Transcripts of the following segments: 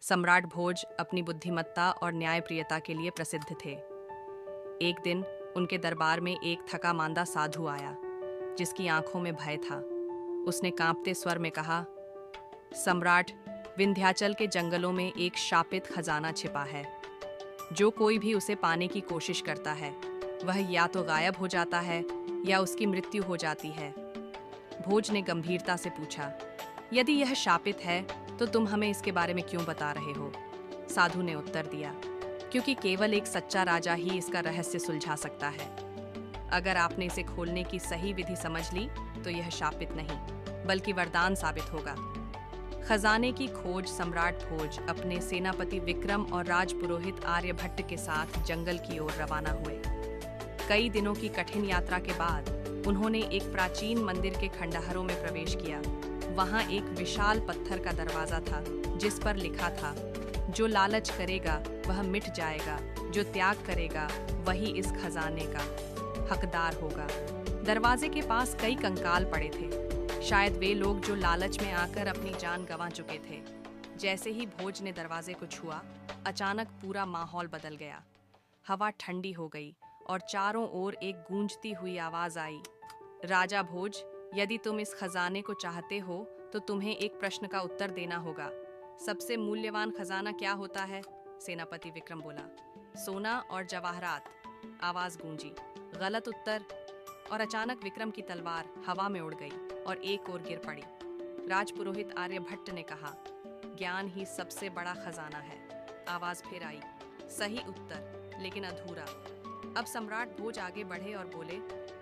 सम्राट भोज अपनी बुद्धिमत्ता और न्यायप्रियता के लिए प्रसिद्ध थे। एक दिन उनके दरबार में एक थका मांदा साधु आया, जिसकी आंखों में भय था। उसने कांपते स्वर में कहा, सम्राट, विंध्याचल के जंगलों में एक शापित खजाना छिपा है। जो कोई भी उसे पाने की कोशिश करता है, वह या तो गायब हो जाता है या उसकी मृत्यु हो जाती है। भोज ने गंभीरता से पूछा, यदि यह शापित है तो तुम हमें इसके बारे में क्यों बता रहे हो? साधु ने उत्तर दिया, क्योंकि केवल एक सच्चा राजा ही इसका रहस्य सुलझा सकता है। अगर आपने इसे खोलने की सही विधि समझ ली तो यह शापित नहीं, बल्कि वरदान साबित होगा। खजाने की खोज सम्राट भोज अपने सेनापति विक्रम और राजपुरोहित आर्यभट्ट के साथ जंगल की ओर रवाना हुए। कई दिनों की कठिन यात्रा के बाद उन्होंने एक प्राचीन मंदिर के खंडहरों में प्रवेश किया। वहां एक विशाल पत्थर का दरवाजा था, जिस पर लिखा था, जो लालच करेगा वह मिट जाएगा, जो त्याग करेगा वही इस खजाने का हकदार होगा। दरवाजे के पास कई कंकाल पड़े थे, शायद वे लोग जो लालच में आकर अपनी जान गंवा चुके थे। जैसे ही भोज ने दरवाजे को छुआ, अचानक पूरा माहौल बदल गया। हवा ठंडी हो गई और चारों ओर एक गूंजती हुई आवाज आई, राजा भोज, यदि तुम इस खजाने को चाहते हो तो तुम्हें एक प्रश्न का उत्तर देना होगा। सबसे मूल्यवान खजाना क्या होता है? सेनापति विक्रम बोला, सोना और जवाहरात। आवाज गूंजी, गलत उत्तर। और अचानक विक्रम की तलवार हवा में उड़ गई और एक ओर गिर पड़ी। राजपुरोहित आर्यभट्ट ने कहा, ज्ञान ही सबसे बड़ा खजाना है। आवाज फिर आई, सही उत्तर, लेकिन अधूरा। अब सम्राट भोज आगे बढ़े और बोले,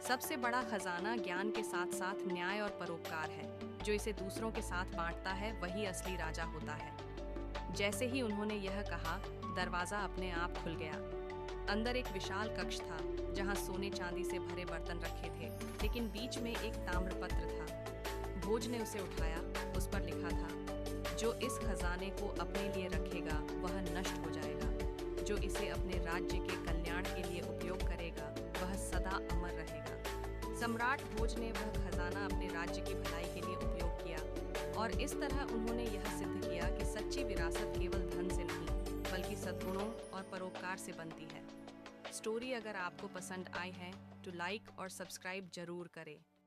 सबसे बड़ा खजाना ज्ञान के साथ साथ न्याय और परोपकार है। जो इसे दूसरों के साथ बांटता है वही असली राजा होता है। जैसे ही उन्होंने यह कहा, दरवाजा अपने आप खुल गया। अंदर एक विशाल कक्ष था, जहां सोने चांदी से भरे बर्तन रखे थे, लेकिन बीच में एक ताम्रपत्र था। भोज ने उसे उठाया। उस पर लिखा था, जो इस खजाने को अपने लिए रखेगा वह नष्ट हो जाएगा, जो इसे अपने राज्य के कल्याण के लिए उपयोग करेगा वह सदा अमर रहेगा। सम्राट भोज ने वह खजाना अपने राज्य की भलाई के लिए उपयोग किया और इस तरह उन्होंने यह सिद्ध किया कि सच्ची विरासत केवल धन से नहीं, बल्कि सद्गुणों और परोपकार से बनती है। स्टोरी अगर आपको पसंद आई है तो लाइक और सब्सक्राइब जरूर करें।